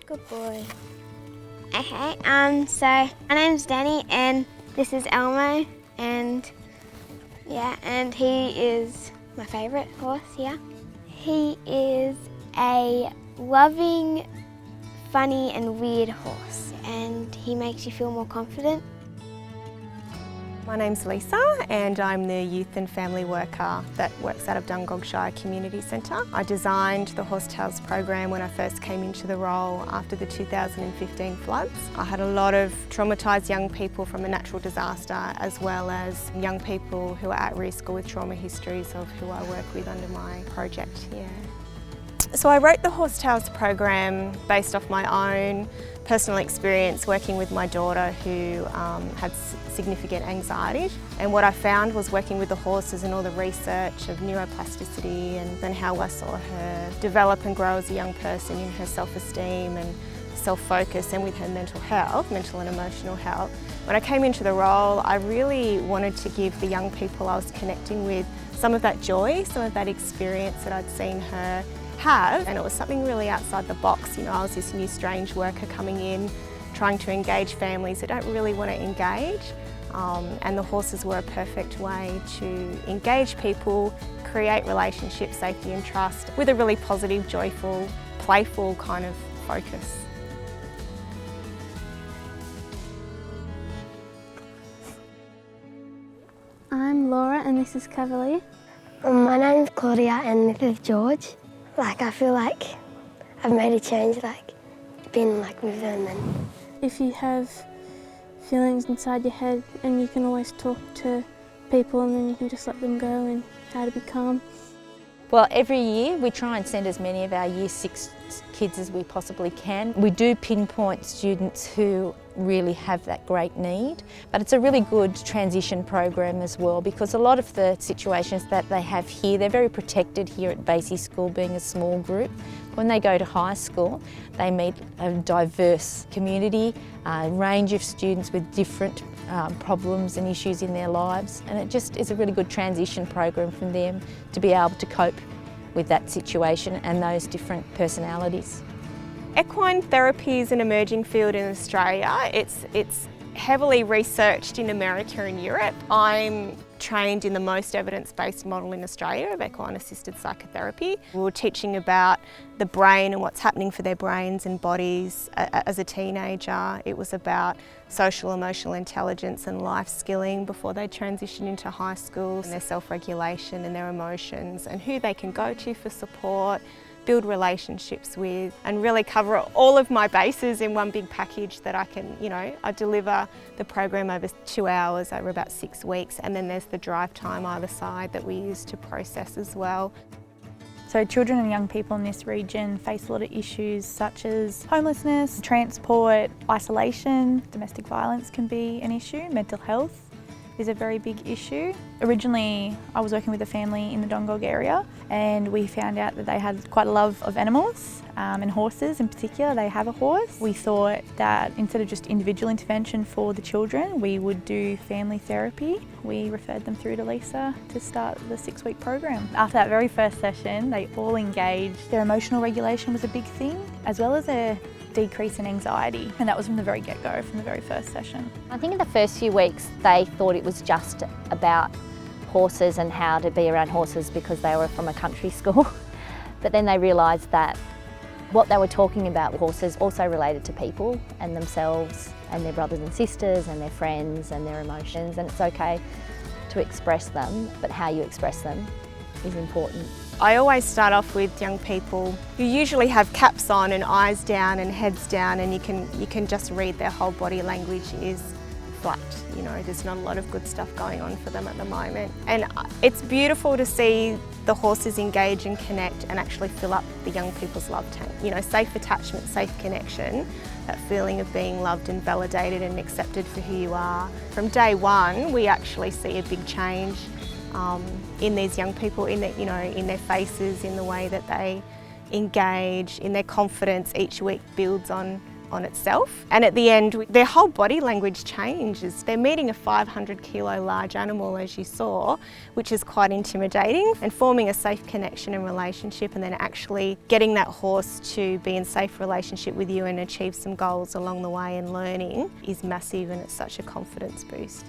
Good boy. Okay, so my name's Danny and this is Elmo, and he is my favourite horse here. He is a loving, funny and weird horse, and he makes you feel more confident. My name's Lisa and I'm the youth and family worker that works out of Dungog Shire Community Centre. I designed the Horsetails program when I first came into the role after the 2015 floods. I had a lot of traumatised young people from a natural disaster, as well as young people who are at risk or with trauma histories of who I work with under my project here. So I wrote the Horsetails program based off my own personal experience working with my daughter who had significant anxiety, and what I found was working with the horses and all the research of neuroplasticity and then how I saw her develop and grow as a young person in her self-esteem and self-focus, and with her mental and emotional health. When I came into the role, I really wanted to give the young people I was connecting with some of that joy, some of that experience that I'd seen her have, and it was something really outside the box. You know, I was this new strange worker coming in, trying to engage families that don't really want to engage, and the horses were a perfect way to engage people, create relationships, safety and trust with a really positive, joyful, playful kind of focus. I'm Laura and this is Cavalier. My name's Claudia and this is George. I feel like I've made a change, being with them. And if you have feelings inside your head, and you can always talk to people and then you can just let them go, and how to be calm. Well, every year we try and send as many of our Year 6 kids as we possibly can. We do pinpoint students who really have that great need, but it's a really good transition program as well, because a lot of the situations that they have here, they're very protected here at Basey School, being a small group. When they go to high school, they meet a diverse community, a range of students with different problems and issues in their lives, and it just is a really good transition program for them to be able to cope with that situation and those different personalities. Equine therapy is an emerging field in Australia. It's heavily researched in America and Europe. I'm trained in the most evidence-based model in Australia of equine-assisted psychotherapy. We were teaching about the brain and what's happening for their brains and bodies as a teenager. It was about social emotional intelligence and life skilling before they transition into high school, and their self-regulation and their emotions, and who they can go to for support, build relationships with, and really cover all of my bases in one big package that I can, I deliver the program over 2 hours over about 6 weeks, and then there's the drive time either side that we use to process as well. So children and young people in this region face a lot of issues such as homelessness, transport, isolation, domestic violence can be an issue, mental health is a very big issue. Originally, I was working with a family in the Dungog area, and we found out that they had quite a love of animals, and horses in particular. They have a horse. We thought that instead of just individual intervention for the children, we would do family therapy. We referred them through to Lisa to start the 6-week program. After that very first session, they all engaged. Their emotional regulation was a big thing, as well as a decrease in anxiety, and that was from the very get-go, from the very first session. I think in the first few weeks they thought it was just about horses and how to be around horses because they were from a country school, but then they realised that what they were talking about with horses also related to people and themselves and their brothers and sisters and their friends and their emotions, and it's okay to express them, but how you express them is important. I always start off with young people who usually have caps on and eyes down and heads down, and you can just read their whole body language is flat. There's not a lot of good stuff going on for them at the moment. And it's beautiful to see the horses engage and connect and actually fill up the young people's love tank. Safe attachment, safe connection, that feeling of being loved and validated and accepted for who you are. From day one, we actually see a big change in these young people, in their faces, in the way that they engage, in their confidence. Each week builds on on itself. And at the end, their whole body language changes. They're meeting a 500 kilo large animal, as you saw, which is quite intimidating, and forming a safe connection and relationship, and then actually getting that horse to be in safe relationship with you and achieve some goals along the way and learning is massive, and it's such a confidence boost.